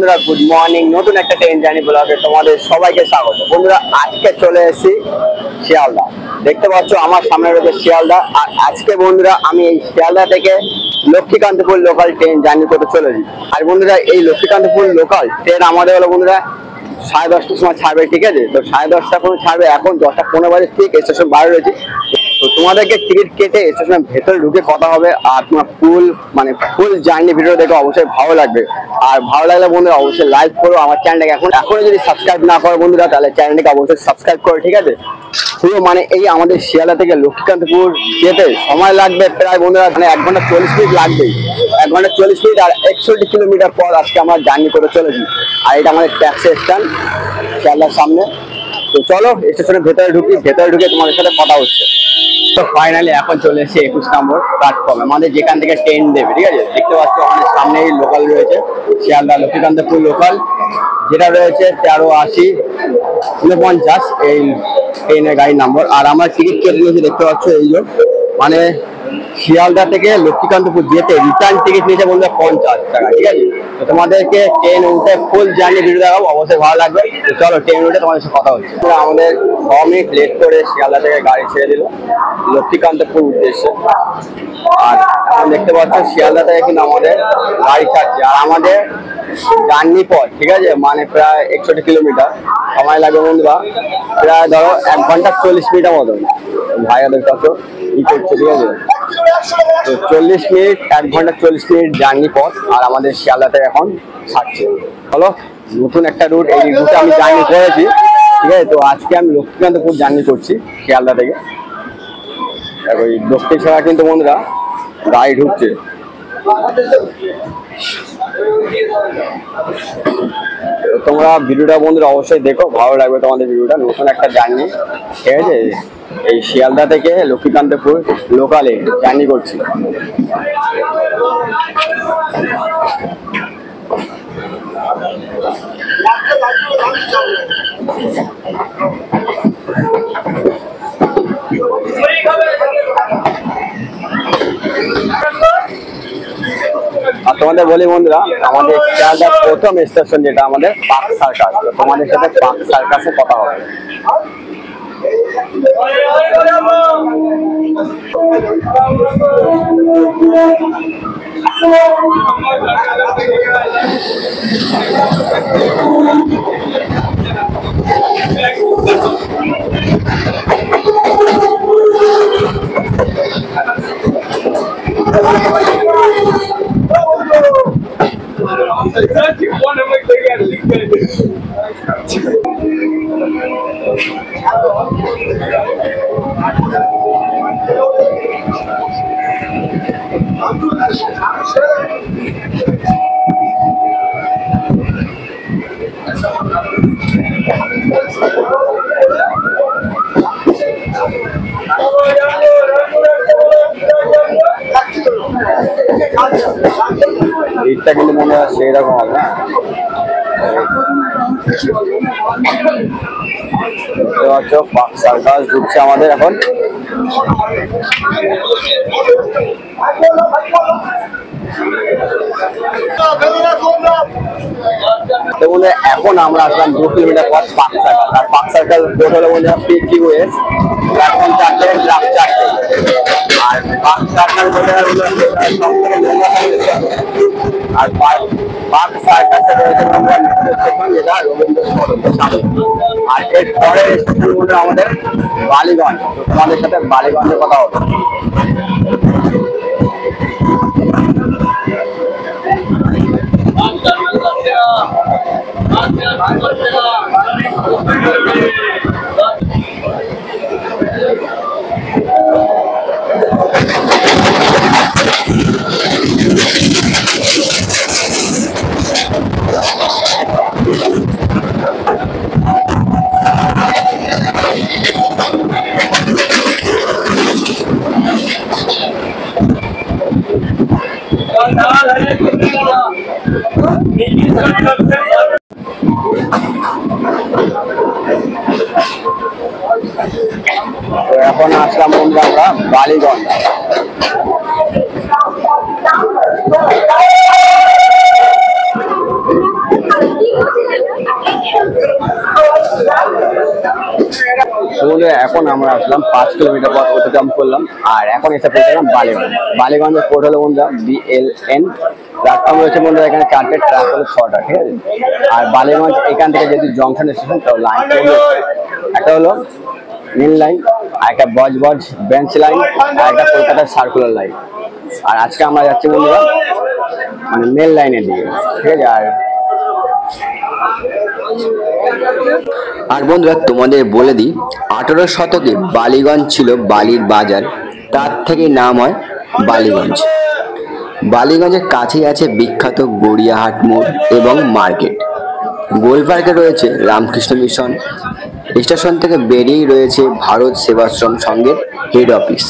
বন্ধুরা, good morning. নতুন একটা ট্রেন জার্নি ব্লগে তোমাদের সবাইকে স্বাগত। বন্ধুরা, আজকে চলে এসেছি শিয়ালদা। দেখতে পাচ্ছ আমার সামনে রয়েছে শিয়ালদা। আর আজকে বন্ধুরা আমি এই শিয়ালদা থেকে লক্ষ্মীকান্তপুর লোকাল ট্রেন জার্নি করতে চলেছি। আর বন্ধুরা, এই লক্ষ্মীকান্তপুর লোকাল ট্রেন আমাদের হলো বন্ধুরা 10:30টার সময় ছাড়বে, ঠিক আছে? তো 10:30টার সময় ছাড়বে, এখন 10:15 বাজে, ঠিক স্টেশন বাইরে রয়েছে। তো তোমাদেরকে টিকিট কেটে স্টেশনের ভেতরে ঢুকে কথা হবে। আর তোমার ফুল জার্নি ভিডিও দেখে অবশ্যই ভালো লাগবে। আর ভালো লাগলে বন্ধুরা অবশ্যই লাইক করো আমার চ্যানেলটাকে। এখনো যদি সাবস্ক্রাইব না করো বন্ধুরা, তাহলে চ্যানেলটাকে অবশ্যই সাবস্ক্রাইব করো, ঠিক আছে? পুরো এই আমাদের শিয়ালদা থেকে লক্ষ্মীকান্তপুর যেতে সময় লাগবে প্রায় বন্ধুরা 1 ঘন্টা 40 মিনিট লাগবে। 1 ঘন্টা 40 মিনিট আর 61 কিলোমিটার পর আজকে আমরা জার্নি করে চলেছি। আর এটা আমাদের ট্যাক্সি স্ট্যান্ড শিয়ালদার সামনে। তো চলো স্টেশনের ভেতরে ঢুকে তোমাদের সাথে কথা হচ্ছে। তো ফাইনালি এখন চলে এসেছি 21 নম্বর প্ল্যাটফর্মে, আমাদের যেখান থেকে ট্রেন দেবে, ঠিক আছে? দেখতে পাচ্ছ আমাদের সামনেই লোকাল রয়েছে, শিয়ালদা লক্ষ্মীকান্তপুর লোকাল, যেটা রয়েছে 1380-49 এই ট্রেনের গাড়ির নম্বর। আর আমার টিকিট কেটে নিয়েছি, দেখতে পাচ্ছ এই যে শিয়ালদা থেকে লক্ষ্মীকান্তপুর যেতে রিটার্ন টিকিট নিয়েছে বলতে 50 টাকা, ঠিক আছে? তো তোমাদেরকে ট্রেন উঠে ফুল জার্নি ভিডিও দেখাবো, অবশ্যই ভালো লাগবে। তো চলো ট্রেন উঠে তোমাদের সাথে কথা হচ্ছে। আমাদের 6 মিনিট লেট করে শিয়ালদা থেকে গাড়ি ছেড়ে দিল লক্ষ্মীকান্তপুর উদ্দেশ্যে। আর এখন দেখতে পাচ্ছ শিয়ালদা থেকে কিন্তু আমাদের গাড়ি ছাড়ছে। আর আমাদের জার্নি পথ, ঠিক আছে, প্রায় 61 কিলোমিটার সময় লাগবে বন্ধুরা, প্রায় ধরো 1 ঘন্টা 40 মিনিটের মতন। ভাইয়া দেখতে পাচ্ছ কি করছে, ঠিক আছে? তো 40 মিনিট, 1 ঘন্টা 40 মিনিট জার্নি পথ। আর আমাদের শিয়ালদাতে এখন ছাড়ছে। চলো, নতুন একটা রুট, এই রুটে আমি জার্নি করেছি, ঠিক আছে? তো আজকে আমি লক্ষ্মীকান্তপুর জার্নি করছি শিয়ালদা থেকে। দেখো এই দক্ষিণ ছাড়া কিন্তু বন্ধুরা গাড়ি ঢুকছে। তোমরা ভিডিওটা বন্ধুরা অবশ্যই দেখো, ভালো লাগবে তোমাদের ভিডিওটা। নতুন একটা জার্নি, ঠিক আছে? এই শিয়ালদা থেকে লক্ষ্মীকান্তপুর লোকালে জার্নি করছি। আর তোমাদের বলি বন্ধুরা, আমাদের শিয়ালদার প্রথম স্টেশন যেটা আমাদের পার্ক সার্কাস। তোমাদের সাথে পার্ক সার্কাসে কথা হবে। রেটটা কিন্তু মনে হয় সেই রকম হবে। পার্ক সার্কাস ঢুকছে আমাদের এখন। এখন আমরা আসলাম 2 কিলোমিটার পর পার্ক সার্কাস। আর পার্ক সার্কাস বোর্ড হলো বন্ধুরা PQS, এখন 4টে গ্রাম 4টে। আর পার্ক সার্কাস বোর্ডে আর পার্ক সার্কাসে রয়েছে স্টেশন, যেটা রবীন্দ্র সদনের সামনে। আর এর পরের স্টেশন বলতে আমাদের বালিগঞ্জ। তোমাদের সাথে বালিগঞ্জের কথা হবে। এখন আসলাম বন্ধুরা আমরা বালিগঞ্জ। এখন আমরা আসলাম 5 কিলোমিটার পর অতিক্রম করলাম, আর এখন এসে পৌঁছলাম বালিগঞ্জ। বালিগঞ্জের কোড হলো বন্ধুরা BLN। প্ল্যাটফর্ম রয়েছে বন্ধুরা এখানে 4টে, ট্রাক হলো 6টা, ঠিক আছে। আর বালিগঞ্জ এখান থেকে যদি জংশন স্টেশন, তো লাইন একটা হলো নীল লাইন, আর একটা বজবজ বেঞ্চ লাইন, আর একটা কলকাতার সার্কুলার লাইন। আর আজকে আমরা যাচ্ছি বন্ধুরা মানে মেল লাইনের দিকে, ঠিক আছে। আর বন্ধুরা তোমাদের বলে দিই, 18 শতকে বালিগঞ্জ ছিল বালির বাজার, তার থেকে নাম হয় বালিগঞ্জ। বালিগঞ্জের কাছেই আছে বিখ্যাত গড়িয়াহাট মোড় এবং মার্কেট। গোল পার্কে রয়েছে রামকৃষ্ণ মিশন। স্টেশন থেকে বেরিয়েই রয়েছে ভারত সেবাশ্রম সংঘের হেড অফিস।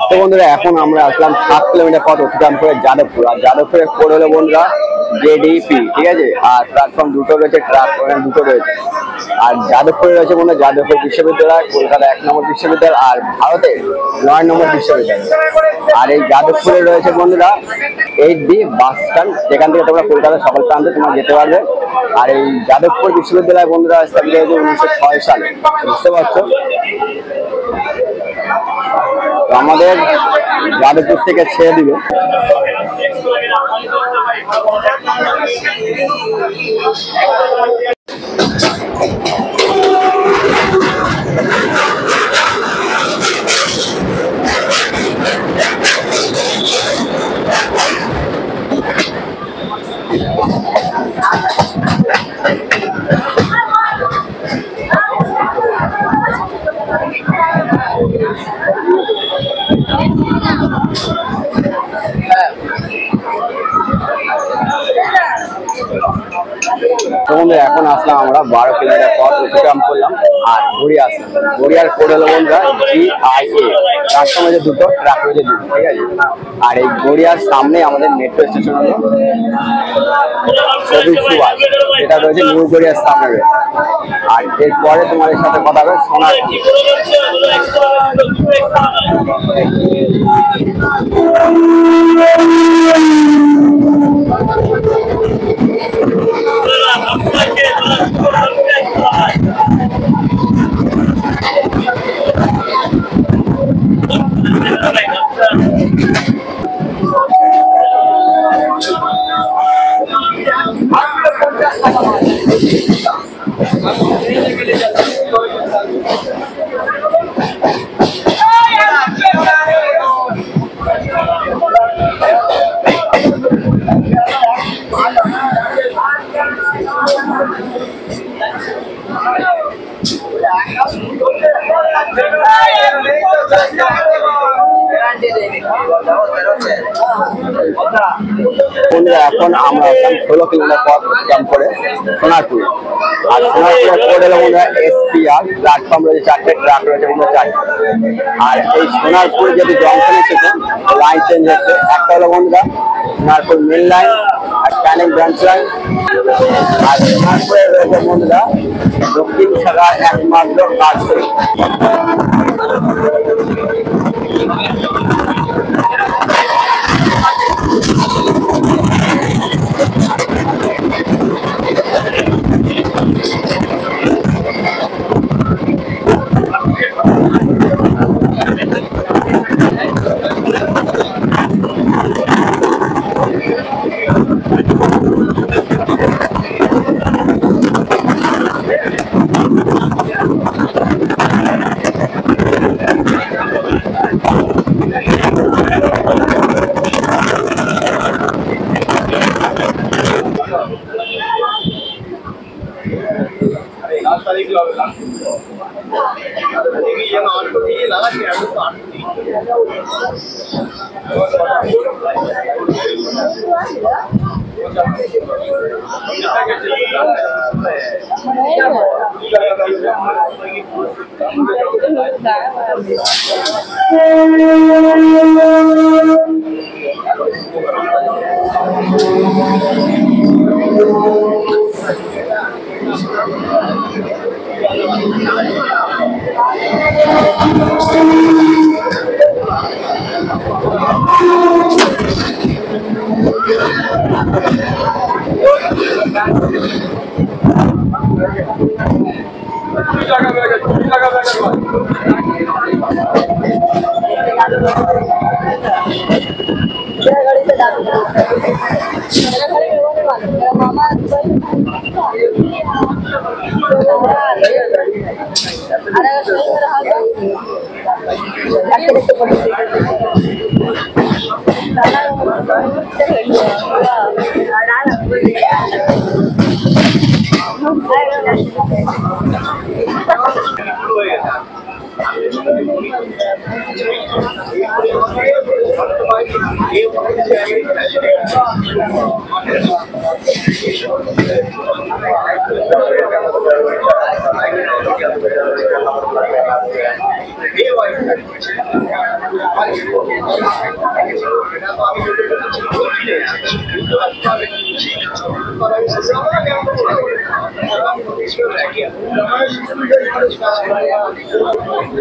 তো বন্ধুরা এখন আমরা আসলাম 7 কিলোমিটার পথ অতিক্রম করে যাদবপুর। আর যাদবপুরের কোড হলো বন্ধুরা JDP, ঠিক আছে। আর প্ল্যাটফর্ম দুটো রয়েছে, ট্রাক দুটো রয়েছে। আর যাদবপুরে রয়েছে বন্ধুরা যাদবপুর বিশ্ববিদ্যালয়, কলকাতা 1 নম্বর বিশ্ববিদ্যালয়, আর ভারতের 9 নম্বর বিশ্ববিদ্যালয়। আর এই যাদবপুরে রয়েছে বন্ধুরা 8D বাস স্ট্যান্ড, যেখান থেকে তোমরা কলকাতার সকল প্রান্তে তোমরা যেতে পারবে। আর এই যাদবপুর বিশ্ববিদ্যালয় বন্ধুরা স্থাপিত হয়েছে 1906 সালে, বুঝতে পারছো। আমাদের যাদবপুর থেকে ছেড়ে দিবে। এখন আসলাম আমরা 12 কিলোমিটার পথ অতিক্রম করলাম, আর ঘুরিয়ে আসলাম। ঘুরিয়ার কোড হলো বন্ধুরা GIA। প্ল্যাটফর্ম হচ্ছে দুটো, ট্রাক হচ্ছে দুটো, ঠিক আছে। আর এই গড়িয়ার সামনে আমাদের মেট্রো স্টেশন হলো শহীদ সুভাষ, যেটা রয়েছে নিউ গড়িয়ার সামনে রয়েছে। আর এরপরে তোমাদের সাথে কথা হবে সোনারপুর। এখন আমরা 16 কিলোমিটার পথ অতিক্রম করে সোনারপুর। আর সোনারপুরের কোড হলো বন্ধুরা SPR। প্ল্যাটফর্ম রয়েছে 4টে, ট্রাক রয়েছে বন্ধুরা 4টে। আর এই সোনারপুর যদি জংশন এসেছে লাইন চেঞ্জ হচ্ছে। একটা হলো বন্ধুরা সোনারপুর মেল লাইন, আর ক্যানিং ব্রাঞ্চ লাইন। আর সোনারপুরে রয়েছে বন্ধুরা দক্ষিণ শাখার একমাত্র কাজ।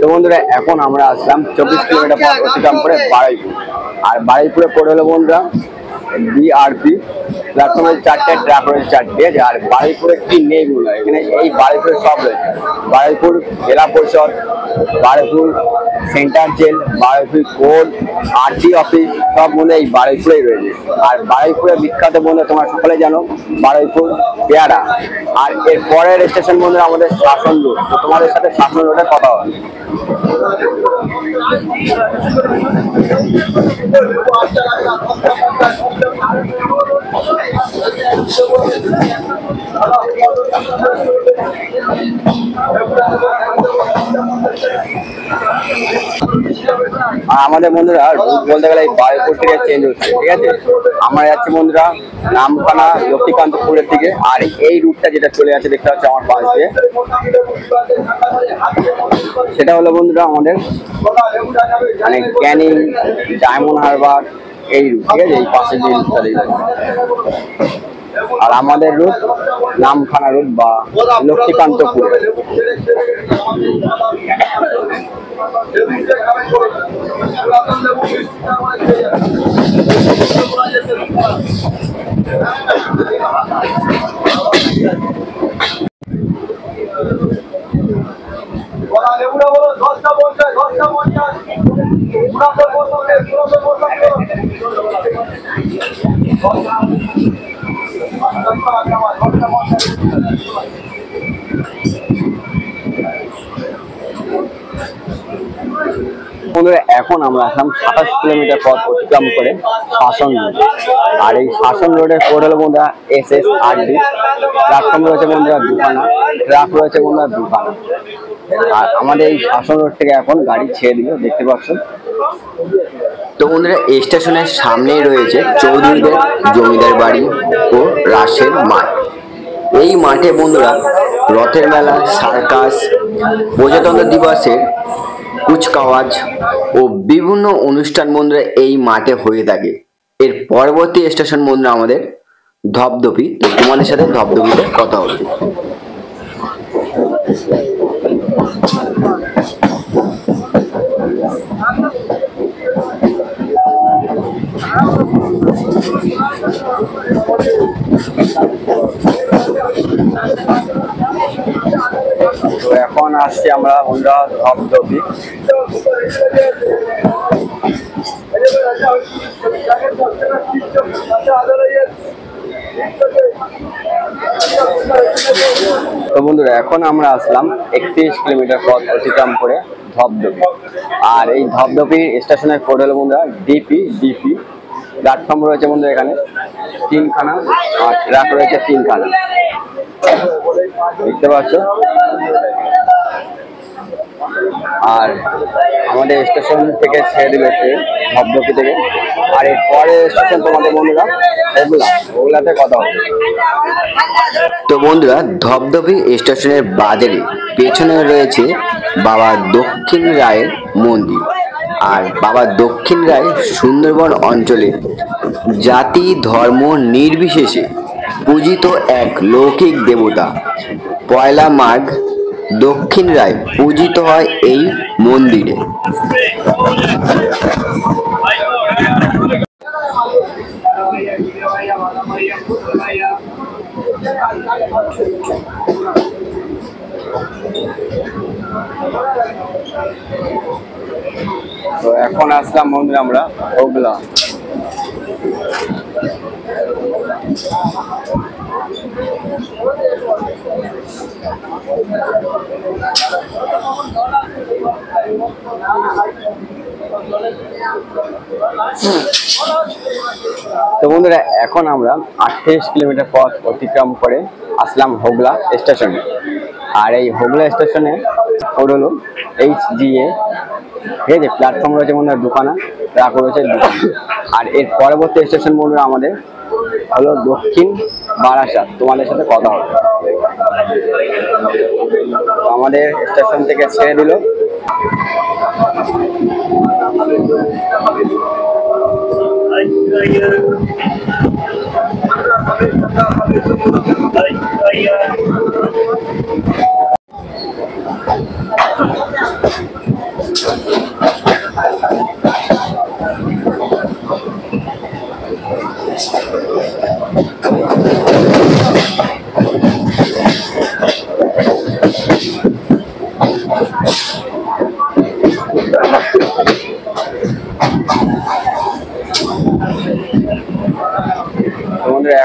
তো বন্ধুরা এখন আমরা আসলাম 24 কিলোমিটার পথ অতিক্রম করে বারুইপুর। আর বারুইপুরে পড়ে হলো বন্ধুরা বিআরপি প্ল্যাটফর্মে 4টে, ট্রাক রয়েছে 4টে। আর বারুইপুরে কি নেই বলবো, এখানে এই বারুইপুরে সব রয়েছে। বারুইপুর জেলা পরিষদ, Baruipur central jail, Baruipur court, RT office সব বন্ধু এই বারুইপুরেই রয়েছে। আর বারুইপুরে বিখ্যাত বন্ধু তোমরা সকলে জানো বারুইপুর পেয়ারা। আর এর পরের স্টেশন বন্ধু আমাদের শাসন রোড। তো তোমাদের সাথে শাসন রোডের কথা হবে। আর আমাদের বন্ধুরা রুট বলতে গেলে এই বারুইপুর থেকে চেঞ্জ হচ্ছে, ঠিক আছে। আমরা যাচ্ছি বন্ধুরা নামখানা লক্ষ্মীকান্তপুরের দিকে। আর এই রুটটা যেটা চলে আছে দেখতে পাচ্ছি আমার পাশ দিয়ে, সেটা হলো বন্ধুরা আমাদের মানে ক্যানিং, ডায়মন্ড হারবার এই রুট, ঠিক আছে। এই পাশে যে রুটটা দেখতে আর আমাদের রুট নামখানা রুট বা লক্ষ্মীকান্তপুর। এখন আমরা আসলাম 27 কিলোমিটার পথ অতিক্রম করে শাসন রোড। আর এই শাসন রোডের কোড হলো বন্ধুরা SS8D। প্ল্যাটফর্ম রয়েছে বন্ধুরা দুখানা, ট্রাক রয়েছে বন্ধুরা দুখানা। আর আমাদের এই শাসন রোড থেকে এখন গাড়ি ছেড়ে দিল, দেখতে পাচ্ছ। তো বন্ধুরা এই স্টেশনের সামনেই রয়েছে চৌধুরীদের জমিদার বাড়ি ও রাসের মাঠ। এই মাঠে বন্ধুরা রথের মেলা, সার্কাস, প্রজাতন্ত্র দিবসের কুচকাওয়াজ ও বিভিন্ন অনুষ্ঠান বন্ধুরা এই মাঠে হয়ে থাকে। এর পরবর্তী স্টেশন বন্ধুরা আমাদের ধপধপি। তো তোমাদের সাথে ধপধপিতে কথা হচ্ছে। তো এখন আসছি আমরা বন্ধুরা ধপধপি। তো বন্ধুরা এখন আমরা আসলাম 31 কিলোমিটার পথ অতিক্রম করে ধপধপি। আর এই ধপধপি স্টেশনের কোড হলো বন্ধুরা ডিপি। প্ল্যাটফর্ম রয়েছে বন্ধুরা এখানে 3খানা আর ট্রাক রয়েছে 3খানা, দেখতে পাচ্ছ। আর আমাদের স্টেশন থেকে ছেড়ে দিল ধপধপি থেকে। আর এর পরে স্টেশন তোমাদের বন্ধুরা ওগুলাতে কথা হবে। তো বন্ধুরা ধপধপি স্টেশনের বাজারে পেছনে রয়েছে বাবা দক্ষিণ রায়ের মন্দির। আর বাবা দক্ষিণ রায় সুন্দরবন অঞ্চলে জাতি ধর্ম নির্বিশেষে পূজিত এক লৌকিক দেবতা। পয়লা মাঘ দক্ষিণ রায় পূজিত হয় এই মন্দিরে। তো এখন আসলাম বন্ধুরা আমরা হোগলা। তো বন্ধুরা এখন আমরা 28 কিলোমিটার পথ অতিক্রম করে আসলাম হোগলা স্টেশনে। আর এই হোগলা স্টেশনে কোড হলো HGA, ঠিক আছে। প্ল্যাটফর্ম রয়েছে বন্ধুরা দুখানা, ট্রাক রয়েছে দুখানা। আর এর পরবর্তী স্টেশন বন্ধুরা আমাদের হলো দক্ষিণ বারাসাত। তোমাদের সাথে কথা হবে। আমাদের স্টেশন থেকে ছেড়ে দিল।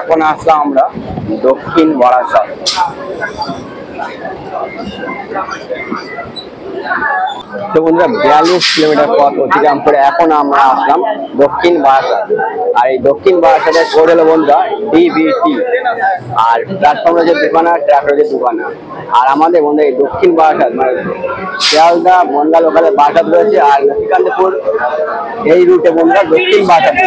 এখন আসলাম আমরা দক্ষিণ বারাসাত। তো বন্ধুরা 42 কিলোমিটার পথ অতিক্রম করে এখন আমরা আসলাম দক্ষিণ বারাসাত। আর এই দক্ষিণ বারাসাতের কোড হলো বন্ধুরা DBT। আর প্ল্যাটফর্ম রয়েছে দুখানা, ট্রাক রয়েছে দুখানা। আর আমাদের বন্ধুরা এই দক্ষিণ বারাসাত মানে শিয়ালদা মন্ডা লোকালে বারাসাত রয়েছে। আর লক্ষ্মীকান্তপুর এই রুটে বন্ধুরা দক্ষিণ বারাসাত।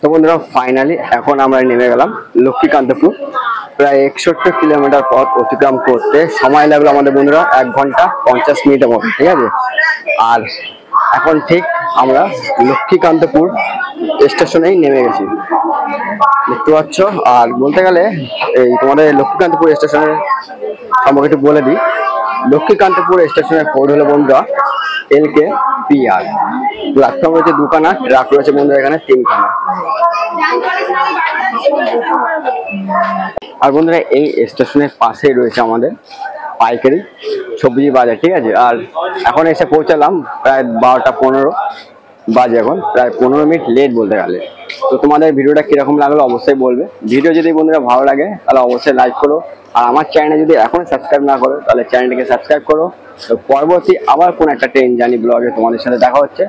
তো বন্ধুরা ফাইনালি এখন আমরা নেমে গেলাম লক্ষ্মীকান্তপুর। প্রায় 61 কিলোমিটার পথ অতিক্রম করতে সময় লাগলো আমাদের বন্ধুরা 1 ঘন্টা 50 মিনিটের মতো, ঠিক আছে। আর এখন ঠিক আমরা লক্ষ্মীকান্তপুর স্টেশনেই নেমে গেছি, দেখতে পাচ্ছ। আর বলতে গেলে এই তোমাদের লক্ষ্মীকান্তপুর স্টেশনের সম্পর্কে একটু বলে দিই। লক্ষ্মীকান্তপুর স্টেশনের কোড হলো বন্ধুরা LKPR। প্ল্যাটফর্ম রয়েছে দুখানা, ট্রাক রয়েছে বন্ধুরা এখানে 3খানা। আর বন্ধুরা এই স্টেশনের পাশেই রয়েছে আমাদের পাইকারি সবজি বাজার, ঠিক আছে। আর এখন এসে পৌঁছালাম প্রায় 12টা 15। বাজে এখন প্রায় 15 মিনিট লেট বলতে গেলে। তো তোমাদের ভিডিওটা কিরকম লাগলো অবশ্যই বলবে। ভিডিও যদি বন্ধুরা ভালো লাগে তাহলে অবশ্যই লাইক করো, আর আমার চ্যানেলে যদি এখনো সাবস্ক্রাইব না করো তাহলে চ্যানেলটিকে সাবস্ক্রাইব করো। তো পরবর্তী আবার কোন একটা ট্রেন জার্নি ব্লগে তোমাদের সাথে দেখা হচ্ছে।